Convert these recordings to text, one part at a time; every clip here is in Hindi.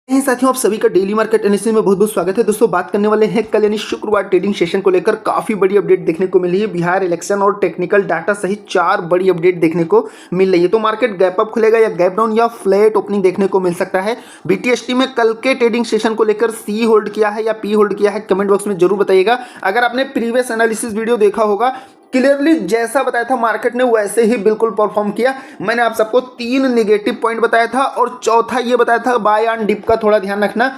hey साथियों, आप सभी का डेली मार्केट एनालिसिस में बहुत बहुत स्वागत है। दोस्तों, बात करने वाले हैं कल यानी शुक्रवार ट्रेडिंग सेशन को लेकर काफी बड़ी अपडेट देखने को मिली है। बिहार इलेक्शन और टेक्निकल डाटा सहित 4 बड़ी अपडेट देखने को मिल रही है। तो मार्केट गैप अप खुलेगा या गैप डाउन या फ्लैट ओपनिंग देखने को मिल सकता है। बीटीएसटी में कल के ट्रेडिंग सेशन को लेकर सी होल्ड किया है या पी होल्ड किया है, कमेंट बॉक्स में जरूर बताइएगा। अगर आपने प्रीवियस एनालिसिस वीडियो देखा होगा, क्लियरली जैसा बताया था मार्केट ने वैसे ही बिल्कुल परफॉर्म किया। मैंने आप सबको 3 नेगेटिव पॉइंट बताया था और चौथा ये बताया था बाय ऑन डिप का थोड़ा ध्यान रखना।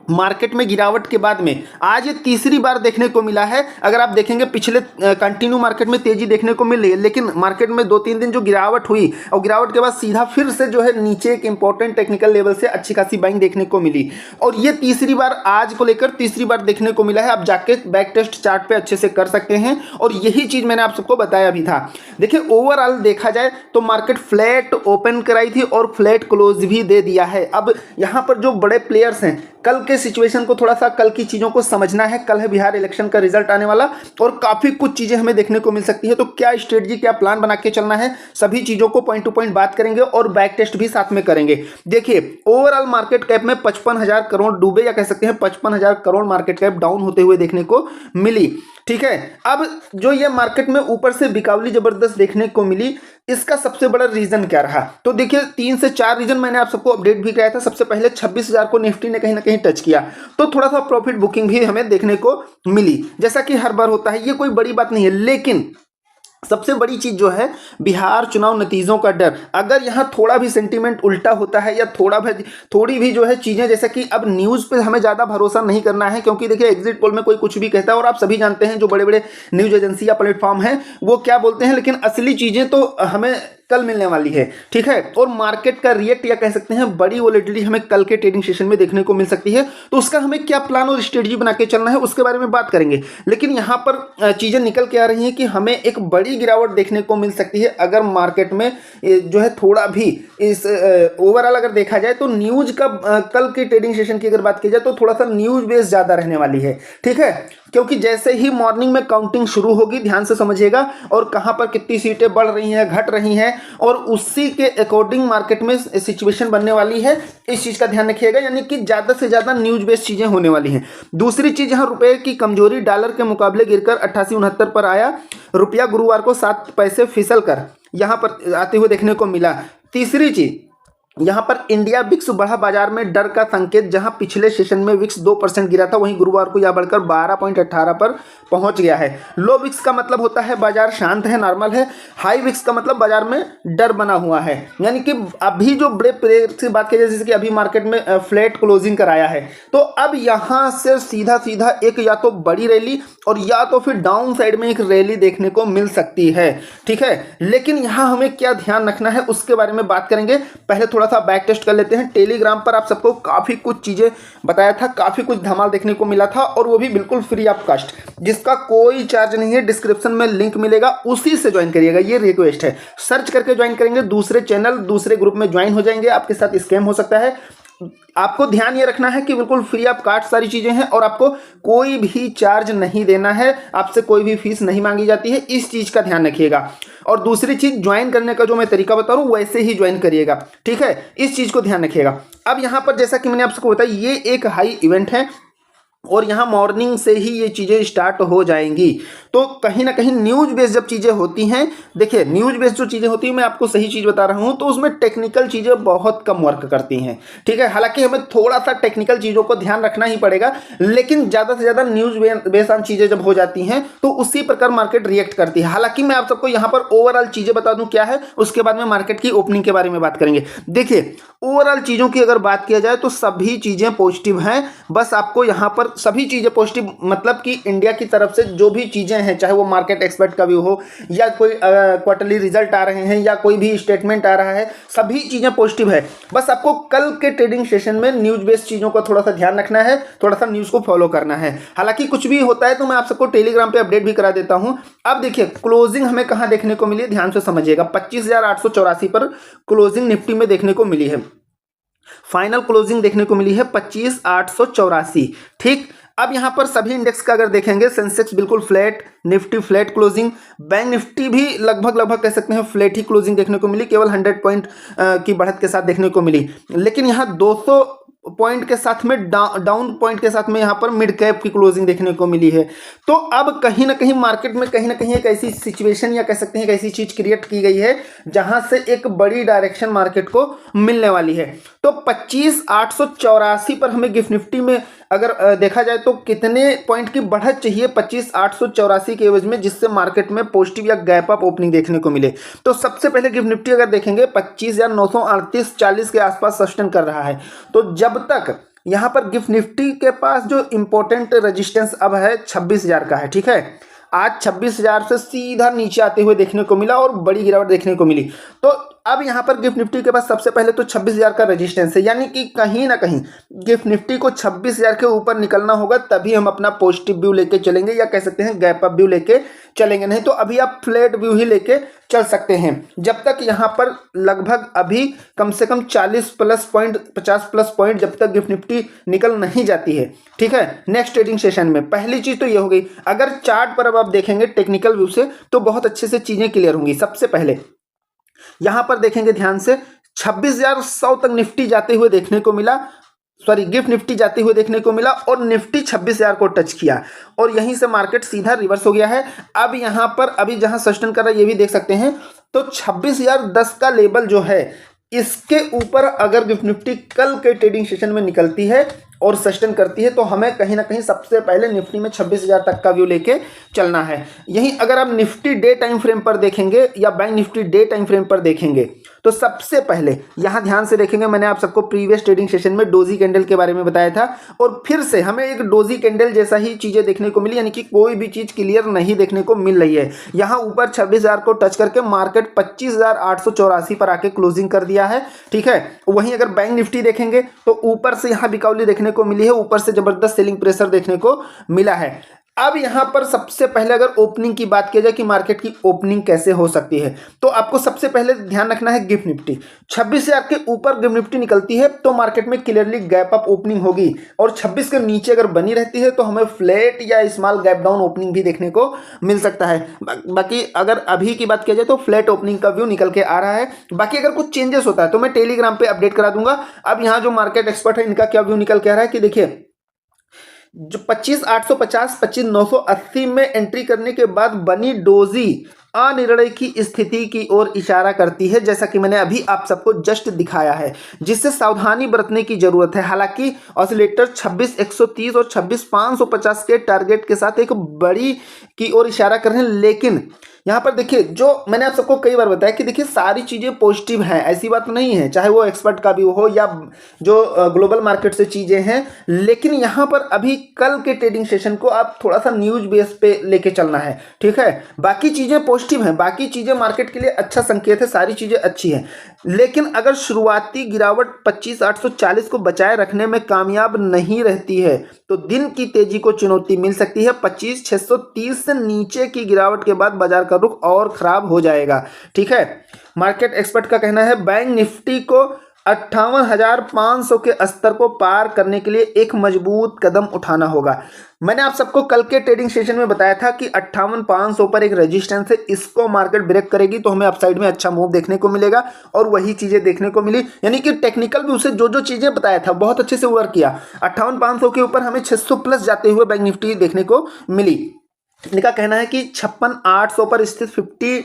मार्केट में गिरावट के बाद में आज ये तीसरी बार देखने को मिला है। अगर आप देखेंगे पिछले कंटिन्यू मार्केट में तेजी देखने को मिल रही है, लेकिन मार्केट में 2-3 दिन जो गिरावट हुई और गिरावट के बाद सीधा फिर से जो है नीचे एक इंपॉर्टेंट टेक्निकल लेवल से अच्छी खासी बाइंग देखने को मिली और ये तीसरी बार आज को लेकर तीसरी बार देखने को मिला है। आप जाके बैक टेस्ट चार्ट पे अच्छे से कर सकते हैं और यही चीज मैंने आप सबको बताया भी था। देखिए, ओवरऑल देखा जाए तो मार्केट फ्लैट ओपन कराई थी और फ्लैट क्लोज भी दे दिया है। अब यहाँ पर जो बड़े प्लेयर्स हैं, कल के सिचुएशन को थोड़ा सा, कल की चीज़ों को समझना है। कल है बिहार इलेक्शन का रिजल्ट आने वाला और काफ़ी कुछ चीज़ें हमें देखने को मिल सकती है। तो क्या स्ट्रेटजी, क्या प्लान बना के चलना है, सभी चीज़ों को पॉइंट टू पॉइंट बात करेंगे और बैक टेस्ट भी साथ में करेंगे। देखिए, ओवरऑल मार्केट कैप में 55,000 करोड़ डूबे या कह सकते हैं 55,000 करोड़ मार्केट कैप डाउन होते हुए देखने को मिली। ठीक है, अब जो ये मार्केट में ऊपर से बिकावली जबरदस्त देखने को मिली, इसका सबसे बड़ा रीजन क्या रहा? तो देखिए, 3 से 4 रीजन मैंने आप सबको अपडेट भी कराया था। सबसे पहले 26,000 को निफ्टी ने कहीं ना कहीं टच किया तो थोड़ा सा प्रॉफिट बुकिंग भी हमें देखने को मिली, जैसा कि हर बार होता है। ये कोई बड़ी बात नहीं है, लेकिन सबसे बड़ी चीज जो है बिहार चुनाव नतीजों का डर। अगर यहाँ थोड़ा भी सेंटीमेंट उल्टा होता है या थोड़ी भी जो है चीजें, जैसे कि अब न्यूज पे हमें ज्यादा भरोसा नहीं करना है, क्योंकि देखिए एग्जिट पोल में कोई कुछ भी कहता है और आप सभी जानते हैं जो बड़े बड़े न्यूज एजेंसी या प्लेटफॉर्म हैं वो क्या बोलते हैं, लेकिन असली चीजें तो हमें कल मिलने वाली है। ठीक है, और मार्केट का रिएक्ट या कह सकते हैं बड़ी वोलेटिलिटी हमें कल के ट्रेडिंग सेशन में देखने को मिल सकती है। तो उसका हमें क्या प्लान और स्ट्रेटजी बना के चलना है उसके बारे में बात करेंगे। लेकिन यहां पर चीजें निकल के आ रही हैं कि हमें एक बड़ी गिरावट देखने को मिल सकती है अगर मार्केट में जो है थोड़ा भी इस ओवरऑल अगर देखा जाए तो न्यूज का कल के ट्रेडिंग सेशन की अगर बात की जाए तो थोड़ा सा न्यूज बेस ज्यादा रहने वाली है। ठीक है, क्योंकि जैसे ही मॉर्निंग में काउंटिंग शुरू होगी, ध्यान से समझिएगा, और कहां पर कितनी सीटें बढ़ रही हैं, घट रही हैं, और उसी के अकॉर्डिंग मार्केट में सिचुएशन बनने वाली है। इस चीज का ध्यान रखिएगा, यानी कि ज्यादा से ज्यादा न्यूज बेस्ड चीजें होने वाली हैं। दूसरी चीज, यहां रुपए की कमजोरी डॉलर के मुकाबले गिरकर 88-69 पर आया। रुपया गुरुवार को 7 पैसे फिसल कर यहां पर आते हुए देखने को मिला। तीसरी चीज, यहां पर इंडिया विक्स बढ़ा, बाजार में डर का संकेत। जहां पिछले सेशन में विक्स 2% गिरा था, वहीं गुरुवार को यह बढ़कर 12.18 पर पहुंच गया है। लो विक्स का मतलब होता है बाजार शांत है, नॉर्मल है। हाई विक्स का मतलब बाजार में डर बना हुआ है, यानी कि अभी जो बड़े प्लेयर की बात की जाए, जैसे कि अभी मार्केट में फ्लैट क्लोजिंग कराया है, तो अब यहां से सीधा सीधा एक या तो बड़ी रैली और या तो फिर डाउन साइड में एक रैली देखने को मिल सकती है। ठीक है, लेकिन यहां हमें क्या ध्यान रखना है उसके बारे में बात करेंगे। पहले थोड़ा सा बैक टेस्ट कर लेते हैं। टेलीग्राम पर आप सबको काफी कुछ चीजें बताया था, काफी कुछ धमाल देखने को मिला था और वो भी बिल्कुल फ्री ऑफ कॉस्ट, जिसका कोई चार्ज नहीं है। डिस्क्रिप्शन में लिंक मिलेगा, उसी से ज्वाइन करिएगा, ये रिक्वेस्ट है। सर्च करके ज्वाइन करेंगे, दूसरे चैनल दूसरे ग्रुप में ज्वाइन हो जाएंगे, आपके साथ स्कैम हो सकता है। आपको ध्यान ये रखना है कि बिल्कुल फ्री ऑफ कॉस्ट सारी चीजें हैं और आपको कोई भी चार्ज नहीं देना है, आपसे कोई भी फीस नहीं मांगी जाती है, इस चीज का ध्यान रखिएगा। और दूसरी चीज, ज्वाइन करने का जो मैं तरीका बता रहा हूं वैसे ही ज्वाइन करिएगा। ठीक है, इस चीज को ध्यान रखिएगा। अब यहां पर जैसा कि मैंने आपको बताया, ये एक हाई इवेंट है और यहाँ मॉर्निंग से ही ये चीज़ें स्टार्ट हो जाएंगी। तो कहीं ना कहीं न्यूज बेस्ड जब चीज़ें होती हैं, देखिए न्यूज बेस्ड जो चीज़ें होती हैं, मैं आपको सही चीज़ बता रहा हूँ, तो उसमें टेक्निकल चीज़ें बहुत कम वर्क करती हैं। ठीक है, हालांकि हमें थोड़ा सा टेक्निकल चीज़ों को ध्यान रखना ही पड़ेगा, लेकिन ज़्यादा से ज़्यादा न्यूज बेस्ड ऑन चीज़ें जब हो जाती हैं तो उसी प्रकार मार्केट रिएक्ट करती है। हालांकि मैं आप सबको यहाँ पर ओवरऑल चीज़ें बता दूँ क्या है, उसके बाद में मार्केट की ओपनिंग के बारे में बात करेंगे। देखिए, ओवरऑल चीज़ों की अगर बात किया जाए तो सभी चीज़ें पॉजिटिव हैं। बस आपको यहाँ पर सभी चीज़ें पॉजिटिव मतलब कि इंडिया की तरफ से जो भी चीजें हैं, चाहे वो मार्केट एक्सपर्ट का भी हो या कोई क्वार्टरली रिजल्ट आ रहे हैं या कोई भी स्टेटमेंट आ रहा है, सभी चीजें पॉजिटिव है। बस आपको कल के ट्रेडिंग सेशन में न्यूज बेस्ड चीजों का थोड़ा सा ध्यान रखना है, थोड़ा सा न्यूज को फॉलो करना है। हालांकि कुछ भी होता है तो मैं आप सबको टेलीग्राम पे अपडेट भी करा देता हूं। अब देखिए, क्लोजिंग हमें कहां देखने को मिली, ध्यान से समझिएगा। 25,884 पर क्लोजिंग निफ्टी में देखने को मिली है। फाइनल क्लोजिंग देखने को मिली है 25,884। ठीक, अब यहां पर सभी इंडेक्स का अगर देखेंगे, सेंसेक्स बिल्कुल flat, Nifty flat closing, bank Nifty भी लगभग कह सकते हैं फ्लैट ही क्लोजिंग देखने को मिली, केवल 100 पॉइंट की बढ़त के साथ देखने को मिली। लेकिन यहां 200 पॉइंट के साथ में डाउन पॉइंट के साथ में यहाँ पर मिड कैप की क्लोजिंग देखने को मिली है। तो अब कहीं ना कहीं मार्केट में कहीं ना कहीं एक ऐसी सिचुएशन या कह सकते हैं एक ऐसी चीज क्रिएट की गई है जहां से एक बड़ी डायरेक्शन मार्केट को मिलने वाली है। तो 25,884 पर हमें गिफ्ट निफ्टी में अगर देखा जाए तो कितने पॉइंट की बढ़त चाहिए 25,884 के एवज में, जिससे मार्केट में पॉजिटिव या गैप अप ओपनिंग देखने को मिले। तो सबसे पहले गिफ्ट निफ्टी अगर देखेंगे 25,938.40 के आसपास सस्टेन कर रहा है। तो जब तक यहाँ पर गिफ्ट निफ्टी के पास जो इंपॉर्टेंट रेजिस्टेंस अब है 26,000 का है, ठीक है। आज 26,000 से सीधा नीचे आते हुए देखने को मिला और बड़ी गिरावट देखने को मिली। तो अब यहाँ पर गिफ्ट निफ्टी के पास सबसे पहले तो 26,000 का रेजिस्टेंस है, यानी कि कहीं ना कहीं गिफ्ट निफ्टी को 26,000 के ऊपर निकलना होगा, तभी हम अपना पॉजिटिव व्यू लेके चलेंगे या कह सकते हैं गैप अप व्यू लेके चलेंगे। नहीं तो अभी आप फ्लैट व्यू ही लेके चल सकते हैं, जब तक यहाँ पर लगभग अभी कम से कम 40 प्लस पॉइंट 50 प्लस पॉइंट जब तक गिफ्ट निफ्टी निकल नहीं जाती है, ठीक है, नेक्स्ट ट्रेडिंग सेशन में। पहली चीज तो ये हो गई। अगर चार्ट पर अब आप देखेंगे टेक्निकल व्यू से तो बहुत अच्छे से चीजें क्लियर होंगी। सबसे पहले यहां पर देखेंगे ध्यान से 26,100 तक निफ्टी जाते हुए देखने को मिला, सॉरी गिफ्ट निफ्टी जाते हुए देखने को मिला और निफ्टी 26,000 को टच किया और यहीं से मार्केट सीधा रिवर्स हो गया है। अब यहां पर अभी जहां सस्टेन कर रहा है ये भी देख सकते हैं। तो 26,010 का लेवल जो है इसके ऊपर अगर गिफ्ट निफ्टी कल के ट्रेडिंग सेशन में निकलती है और सस्टेन करती है तो हमें कहीं ना कहीं सबसे पहले निफ्टी में 26,000 तक का व्यू लेके चलना है। यहीं अगर आप निफ्टी डे टाइम फ्रेम पर देखेंगे या bank Nifty day time frame पर देखेंगे तो सबसे पहले यहां ध्यान से देखेंगे, मैंने आप सबको प्रीवियस ट्रेडिंग सेशन में डोजी कैंडल के बारे में बताया था और फिर से हमें एक डोजी कैंडल जैसा ही चीजें देखने को मिली, यानी कि कोई भी चीज क्लियर नहीं देखने को मिल रही है। यहां ऊपर 26,000 को टच करके मार्केट 25,884 पर आके क्लोजिंग कर दिया है, ठीक है। वहीं अगर बैंक निफ्टी देखेंगे तो ऊपर से यहां बिकौली देखने को मिली है, ऊपर से जबरदस्त सेलिंग प्रेशर देखने को मिला है। अब यहां पर सबसे पहले अगर ओपनिंग की बात की जाए कि मार्केट की ओपनिंग कैसे हो सकती है, तो आपको सबसे पहले ध्यान रखना है गिफ्ट निफ्टी 26,000 के ऊपर गिफ्ट निफ्टी निकलती है तो मार्केट में क्लियरली गैप अप ओपनिंग होगी और 26 के नीचे अगर बनी रहती है तो हमें फ्लैट या स्मॉल गैप डाउन ओपनिंग भी देखने को मिल सकता है। बाकी अगर अभी की बात की जाए तो फ्लैट ओपनिंग का व्यू निकल के आ रहा है। बाकी अगर कुछ चेंजेस होता है तो मैं टेलीग्राम पे अपडेट करा दूंगा। अब यहाँ जो मार्केट एक्सपर्ट है इनका क्या व्यू निकल के आ रहा है कि देखिए जो 25,850 25,980 में एंट्री करने के बाद बनी डोजी अनिर्णय की स्थिति की ओर इशारा करती है, जैसा कि मैंने अभी आप सबको जस्ट दिखाया है, जिससे सावधानी बरतने की जरूरत है। हालांकि ऑसिलेटर 26,130 और 26,550 के टारगेट के साथ एक बड़ी की ओर इशारा कर रहे हैं, लेकिन यहाँ पर देखिए जो मैंने आप सबको कई बार बताया कि देखिए सारी चीज़ें पॉजिटिव हैं, ऐसी बात नहीं है, चाहे वो एक्सपर्ट का भी हो या जो ग्लोबल मार्केट से चीज़ें हैं। लेकिन यहाँ पर अभी कल के ट्रेडिंग सेशन को आप थोड़ा सा न्यूज बेस पे लेके चलना है, ठीक है। बाकी चीज़ें पॉजिटिव हैं, बाकी चीज़ें मार्केट के लिए अच्छा संकेत है, सारी चीज़ें अच्छी हैं। लेकिन अगर शुरुआती गिरावट 25,840 को बचाए रखने में कामयाब नहीं रहती है तो दिन की तेजी को चुनौती मिल सकती है। 25,630 से नीचे की गिरावट के बाद बाजार का रुख और खराब हो जाएगा, ठीक है। मार्केट एक्सपर्ट का कहना है बैंक निफ्टी को 58,500 के स्तर को पार करने के लिए एक मजबूत कदम उठाना होगा। मैंने आप सबको कल के ट्रेडिंग सेशन में बताया था कि 58,500 पर एक रेजिस्टेंस है, इसको मार्केट ब्रेक करेगी तो हमें अपसाइड में अच्छा मूव देखने को मिलेगा और वही चीजें देखने को मिली। यानी कि टेक्निकल व्यू से जो जो चीजें बताया था बहुत अच्छे से वर्क किया। 58,500 के ऊपर हमें 600 प्लस जाते हुए बैंक निफ्टी देखने को मिली। इनका कहना है कि 56,800 पर स्थित 50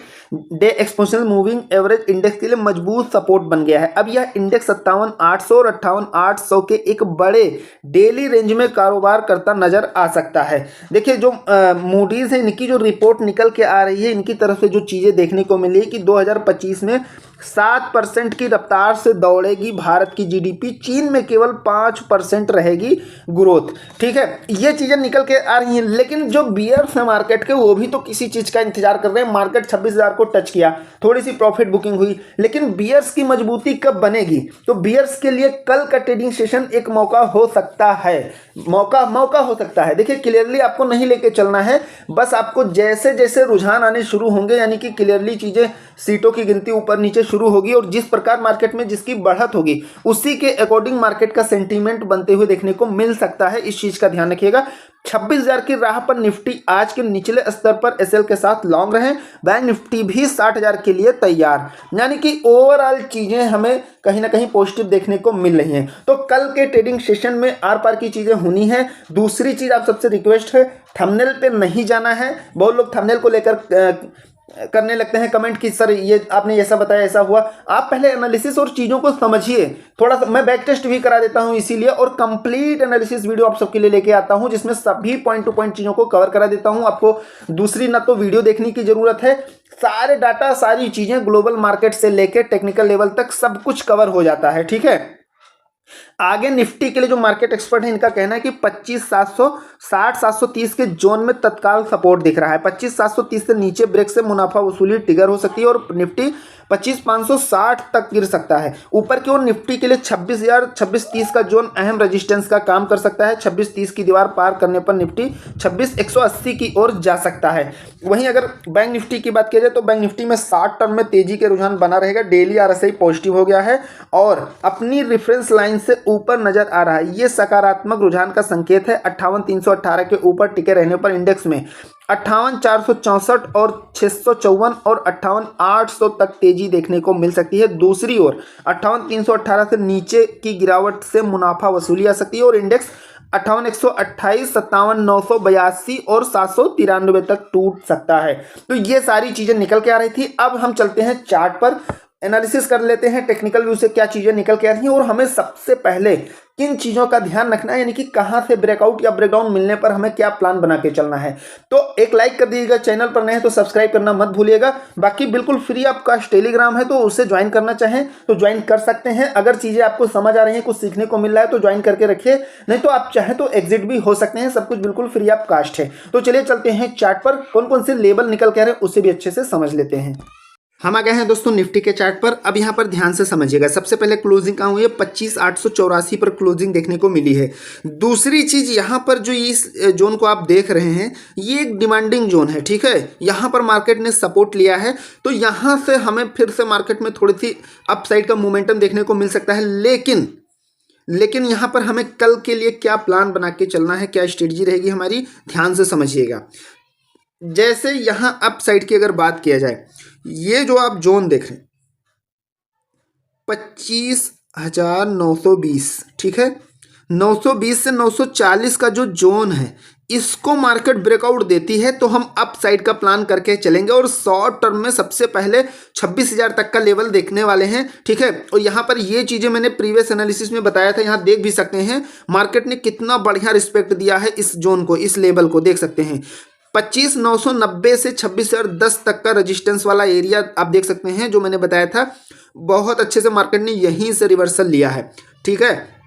day exponential moving average index के लिए मजबूत सपोर्ट बन गया है। अब यह इंडेक्स 57,800 और 58,800 के एक बड़े डेली रेंज में कारोबार करता नजर आ सकता है। देखिए जो मूडीज है इनकी जो रिपोर्ट निकल के आ रही है, इनकी तरफ से जो चीज़ें देखने को मिली कि 2025 में 7% की रफ्तार से दौड़ेगी भारत की जीडीपी, चीन में केवल 5% रहेगी ग्रोथ, ठीक है। ये चीज़ें निकल के आ रही हैं। लेकिन जो बियर्स हैं मार्केट के वो भी तो किसी चीज़ का इंतजार कर रहे हैं। मार्केट 26,000 को टच किया, थोड़ी सी प्रॉफिट बुकिंग हुई, लेकिन बियर्स की मजबूती कब बनेगी? तो बियर्स के लिए कल का ट्रेडिंग सेशन एक मौका हो सकता है, मौका हो सकता है। देखिए क्लियरली आपको नहीं लेके चलना है, बस आपको जैसे जैसे रुझान आने शुरू होंगे, यानी कि क्लियरली चीज़ें सीटों की गिनती ऊपर नीचे शुरू होगी और जिस प्रकार मार्केट में जिसकी बढ़त होगी उसी के अकॉर्डिंग मार्केट का सेंटीमेंट बनते हुए देखने को मिल सकता है। इस चीज का ध्यान रखिएगा। 26,000 की राह पर निफ्टी आज के निचले स्तर पर एसएल के साथ लॉन्ग रहे। बैंक निफ्टी भी 60,000 के लिए तैयार, यानी कि ओवरऑल चीजें हमें कहीं ना कहीं पॉजिटिव देखने को मिल रही हैं। तो कल के ट्रेडिंग सेशन में आर पार की चीजें होनी है। दूसरी चीज आप सबसे रिक्वेस्ट है, थंबनेल पे नहीं जाना है। बहुत लोग थंबनेल को लेकर करने लगते हैं कमेंट कि सर ये आपने ऐसा बताया ऐसा हुआ। आप पहले एनालिसिस और चीज़ों को समझिए। थोड़ा सा मैं बैक टेस्ट भी करा देता हूं इसीलिए, और कंप्लीट एनालिसिस वीडियो आप सबके लिए लेके आता हूं जिसमें सभी पॉइंट टू पॉइंट चीज़ों को कवर करा देता हूं। आपको दूसरी ना तो वीडियो देखने की जरूरत है, सारे डाटा सारी चीज़ें ग्लोबल मार्केट से लेकर टेक्निकल लेवल तक सब कुछ कवर हो जाता है। ठीक है, आगे निफ्टी के लिए जो मार्केट एक्सपर्ट है इनका कहना है कि 25,760-730 के जोन में तत्काल सपोर्ट दिख रहा है। 25,730 से नीचे ब्रेक से मुनाफा वसूली ट्रिगर हो सकती है और निफ्टी 25,560 तक गिर सकता है। ऊपर की ओर निफ्टी के लिए 26,000-2630 का जोन अहम रेजिस्टेंस का काम कर सकता है। 2630 की दीवार पार करने पर निफ्टी 26,180 की ओर जा सकता है। वहीं अगर बैंक निफ्टी की बात की जाए तो बैंक निफ्टी में 60 टर्म में तेजी के रुझान बना रहेगा। डेली आरएसआई पॉजिटिव हो गया है और अपनी रेफरेंस लाइन से ऊपर नजर आ रहा है। ये सकारात्मक रुझान का संकेत है। 58,318 के ऊपर टिके रहने पर इंडेक्स में 58,464 और 654 और 58,800 तक तेजी देखने को मिल सकती है। दूसरी ओर 58,318 से नीचे की गिरावट से मुनाफा वसूली आ सकती है और इंडेक्स 58,128, 57,982 और 793 तक टूट सकता है। तो ये सारी चीजें निकल के आ रही थी। अब हम चलते हैं चार्ट पर, एनालिसिस कर लेते हैं टेक्निकल व्यू से क्या चीजें निकल के आ रही हैं और हमें सबसे पहले किन चीजों का ध्यान रखना है, यानी कि कहां से ब्रेकआउट या ब्रेकडाउन मिलने पर हमें क्या प्लान बना के चलना है। तो एक लाइक कर दीजिएगा, चैनल पर नए हैं तो सब्सक्राइब करना मत भूलिएगा। बाकी बिल्कुल फ्री आपका टेलीग्राम है तो उससे ज्वाइन करना चाहें तो ज्वाइन कर सकते हैं। अगर चीजें आपको समझ आ रही हैं, कुछ सीखने को मिल रहा है तो ज्वाइन करके रखिए, नहीं तो आप चाहें तो एग्जिट भी हो सकते हैं। सब कुछ बिल्कुल फ्री ऑफ कास्ट है। तो चलिए चलते हैं चार्ट पर, कौन कौन से लेवल निकल के आ रहे हैं उससे भी अच्छे से समझ लेते हैं। हम आ गए हैं दोस्तों निफ्टी के चार्ट पर। अब यहाँ पर ध्यान से समझिएगा। सबसे पहले क्लोजिंग कहाँ हुई है, 25,884 पर क्लोजिंग देखने को मिली है। दूसरी चीज यहाँ पर जो इस जोन को आप देख रहे हैं ये एक डिमांडिंग जोन है। ठीक है, यहाँ पर मार्केट ने सपोर्ट लिया है तो यहाँ से हमें फिर से मार्केट में थोड़ी सी अपसाइड का मोमेंटम देखने को मिल सकता है। लेकिन यहाँ पर हमें कल के लिए क्या प्लान बना के चलना है, क्या स्ट्रेटजी रहेगी हमारी, ध्यान से समझिएगा। जैसे यहां अप साइड की अगर बात किया जाए, ये जो आप जोन देख रहे हैं 25,920, ठीक है, 920 से 940 का जो जोन है इसको मार्केट ब्रेकआउट देती है तो हम अप साइड का प्लान करके चलेंगे और शॉर्ट टर्म में सबसे पहले 26,000 तक का लेवल देखने वाले हैं। ठीक है, और यहाँ पर ये चीजें मैंने प्रीवियस एनालिसिस में बताया था, यहाँ देख भी सकते हैं मार्केट ने कितना बढ़िया रिस्पेक्ट दिया है इस जोन को, इस लेवल को देख सकते हैं। 25,990 से 26,010 तक का रेजिस्टेंस वाला एरिया आप देख सकते हैं जो मैंने बताया था। बहुत अच्छे से मार्केट ने यहीं से रिवर्सल लिया है। ठीक है,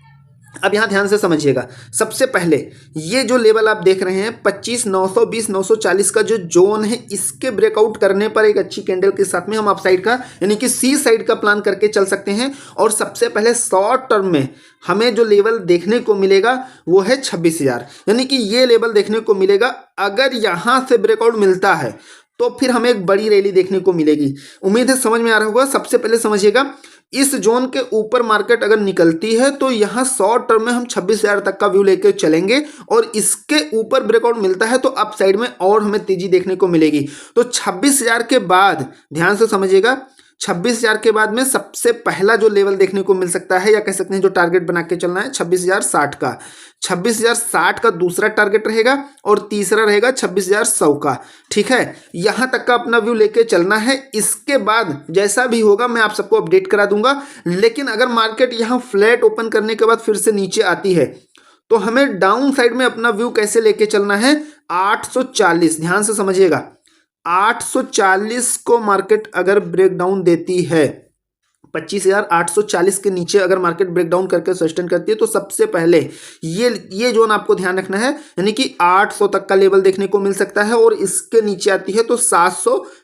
अब यहां ध्यान से समझिएगा। सबसे पहले ये जो लेवल आप देख रहे हैं 25,920, 940 का जो जोन है इसके ब्रेकआउट करने पर एक अच्छी कैंडल के साथ में हम अप साइड का यानी कि सी साइड का प्लान करके चल सकते हैं। और सबसे पहले शॉर्ट टर्म में हमें जो लेवल देखने को मिलेगा वो है 26,000, यानी कि ये लेवल देखने को मिलेगा। अगर यहां से ब्रेकआउट मिलता है तो फिर हमें एक बड़ी रैली देखने को मिलेगी। उम्मीद है समझ में आ रहा होगा। सबसे पहले समझिएगा, इस जोन के ऊपर मार्केट अगर निकलती है तो यहां शॉर्ट टर्म में हम 26,000 तक का व्यू लेकर चलेंगे और इसके ऊपर ब्रेकआउट मिलता है तो अप साइड में और हमें तेजी देखने को मिलेगी। तो 26,000 के बाद ध्यान से समझिएगा, 26,000 के बाद में सबसे पहला जो लेवल देखने को मिल सकता है या कह सकते हैं जो टारगेट बना के चलना है 26,060 का। 26,060 का दूसरा टारगेट रहेगा और तीसरा रहेगा 26,100 का। ठीक है, यहां तक का अपना व्यू लेके चलना है। इसके बाद जैसा भी होगा मैं आप सबको अपडेट करा दूंगा। लेकिन अगर मार्केट यहां फ्लैट ओपन करने के बाद फिर से नीचे आती है तो हमें डाउन साइड में अपना व्यू कैसे लेके चलना है, 840, ध्यान से समझिएगा, 840 को मार्केट अगर ब्रेकडाउन देती है, 25,840 के नीचे अगर मार्केट ब्रेकडाउन करके सस्टेन करती है तो सबसे पहले ये जोन आपको ध्यान रखना है, यानी कि 800 तक का लेवल देखने को मिल सकता है और इसके नीचे आती है तो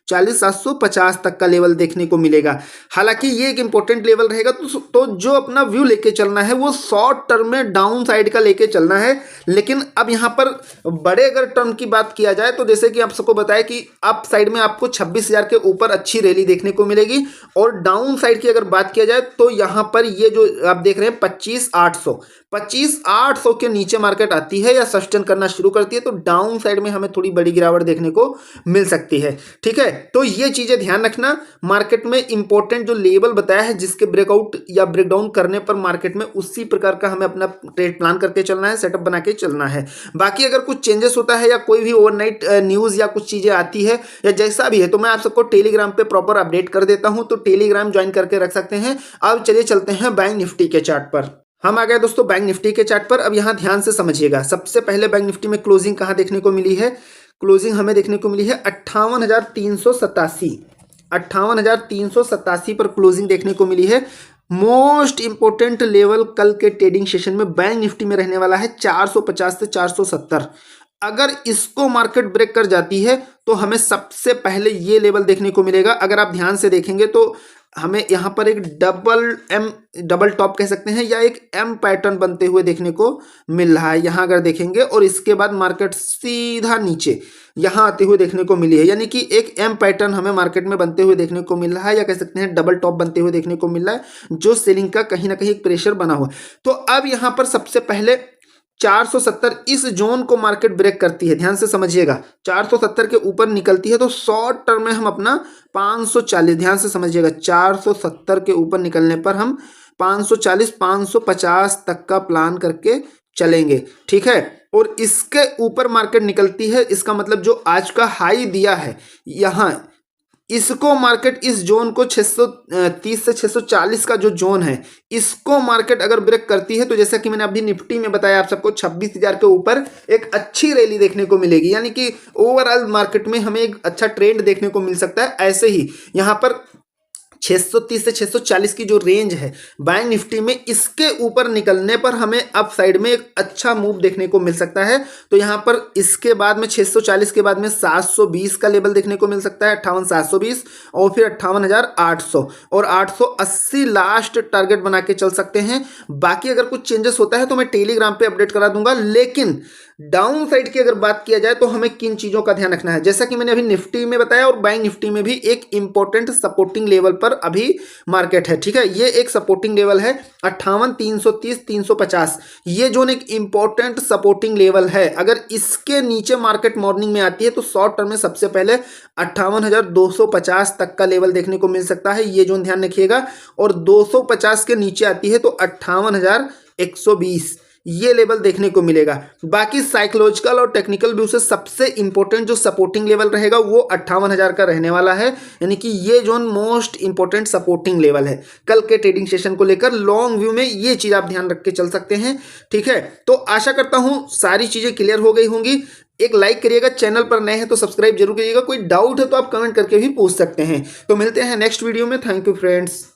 40,750 तक का लेवल देखने को मिलेगा। हालांकि ये एक इंपॉर्टेंट लेवल रहेगा, तो जो अपना व्यू लेके चलना है वो शॉर्ट टर्म में डाउन साइड का लेके चलना है। लेकिन अब यहाँ पर बड़े अगर टर्म की बात किया जाए तो जैसे कि आप सबको बताया कि अप साइड में आपको 26,000 के ऊपर अच्छी रैली देखने को मिलेगी, और डाउन साइड की अगर बात किया जाए तो यहाँ पर ये जो आप देख रहे हैं 25,800 के नीचे मार्केट आती है या सस्टेन करना शुरू करती है तो डाउन साइड में हमें थोड़ी बड़ी गिरावट देखने को मिल सकती है। ठीक है, तो ये चीजें ध्यान रखना। मार्केट में इंपॉर्टेंट जो लेवल बताया है जिसके ब्रेकआउट या ब्रेकडाउन करने पर मार्केट में उसी प्रकार का हमें अपना ट्रेड प्लान करके चलना है, सेटअप बना के चलना है। बाकी अगर कुछ चेंजेस होता है या कोई भी ओवरनाइट न्यूज या कुछ चीजें आती है या जैसा भी है तो मैं आप सबको टेलीग्राम पे प्रॉपर अपडेट कर देता हूं, तो टेलीग्राम ज्वाइन करके रख सकते हैं। अब चलिए चलते हैं बैंक निफ्टी के चार्ट पर। हम आ गए दोस्तों बैंक निफ्टी के चार्ट पर। अब यहां ध्यान से समझिएगा, सबसे पहले बैंक निफ्टी में क्लोजिंग कहां देखने को मिली है? क्लोजिंग हमें देखने को मिली है 58,387 पर क्लोजिंग देखने को मिली है। मोस्ट इंपोर्टेंट लेवल कल के ट्रेडिंग सेशन में बैंक निफ्टी में रहने वाला है 450 से 470। अगर इसको मार्केट ब्रेक कर जाती है तो हमें सबसे पहले ये लेवल देखने को मिलेगा। अगर आप ध्यान से देखेंगे तो हमें यहाँ पर एक डबल टॉप कह सकते हैं या एक एम पैटर्न बनते हुए देखने को मिल रहा है यहाँ अगर देखेंगे, और इसके बाद मार्केट सीधा नीचे यहाँ आते हुए देखने को मिली है, यानी कि एक एम पैटर्न हमें मार्केट में बनते हुए देखने को मिल रहा है या कह सकते हैं डबल टॉप बनते हुए देखने को मिल रहा है, जो सेलिंग का कहीं ना कहीं एक प्रेशर बना हुआ है। तो अब यहाँ पर सबसे पहले 470 इस जोन को मार्केट ब्रेक करती है, ध्यान से समझिएगा, 470 के ऊपर निकलती है तो शॉर्ट टर्म में हम अपना 540, ध्यान से समझिएगा, 470 के ऊपर निकलने पर हम 540 550 तक का प्लान करके चलेंगे। ठीक है, और इसके ऊपर मार्केट निकलती है, इसका मतलब जो आज का हाई दिया है यहाँ, इसको मार्केट इस जोन को 630 से 640 का जो जोन है इसको मार्केट अगर ब्रेक करती है तो जैसा कि मैंने अभी निफ्टी में बताया आप सबको 26,000 के ऊपर एक अच्छी रैली देखने को मिलेगी, यानी कि ओवरऑल मार्केट में हमें एक अच्छा ट्रेंड देखने को मिल सकता है। ऐसे ही यहाँ पर 630 से 640 की जो रेंज है बैंक निफ्टी में, इसके ऊपर निकलने पर हमें अप साइड में एक अच्छा मूव देखने को मिल सकता है। तो यहाँ पर इसके बाद में 640 के बाद में 720 का लेवल देखने को मिल सकता है, 58,720, और फिर 58,800 और 880 लास्ट टारगेट बना के चल सकते हैं। बाकी अगर कुछ चेंजेस होता है तो मैं टेलीग्राम पे अपडेट करा दूंगा। लेकिन डाउन साइड की अगर बात किया जाए तो हमें किन चीजों का ध्यान रखना है, जैसा कि मैंने अभी निफ्टी में बताया और बैंक निफ्टी में भी एक इंपॉर्टेंट सपोर्टिंग लेवल पर अभी मार्केट है। ठीक है, ये एक सपोर्टिंग लेवल है 58,330 350, ये जोन एक इंपॉर्टेंट सपोर्टिंग लेवल है। अगर इसके नीचे मार्केट मॉर्निंग में आती है तो शॉर्ट टर्म में सबसे पहले 58,250 तक का लेवल देखने को मिल सकता है, ये जोन ध्यान रखिएगा, और 250 के नीचे आती है तो 58,120 ये लेवल देखने को मिलेगा। बाकी साइकोलॉजिकल और टेक्निकल व्यू से सबसे इंपॉर्टेंट जो सपोर्टिंग लेवल रहेगा वो 58,000 का रहने वाला है, यानी कि ये zone most important supporting level है कल के ट्रेडिंग सेशन को लेकर। लॉन्ग व्यू में ये चीज आप ध्यान रख के चल सकते हैं। ठीक है, तो आशा करता हूं सारी चीजें क्लियर हो गई होंगी। एक लाइक करिएगा, चैनल पर नए हैं तो सब्सक्राइब जरूर करिएगा। कोई डाउट है तो आप कमेंट करके भी पूछ सकते हैं। तो मिलते हैं नेक्स्ट वीडियो में। Thank you friends.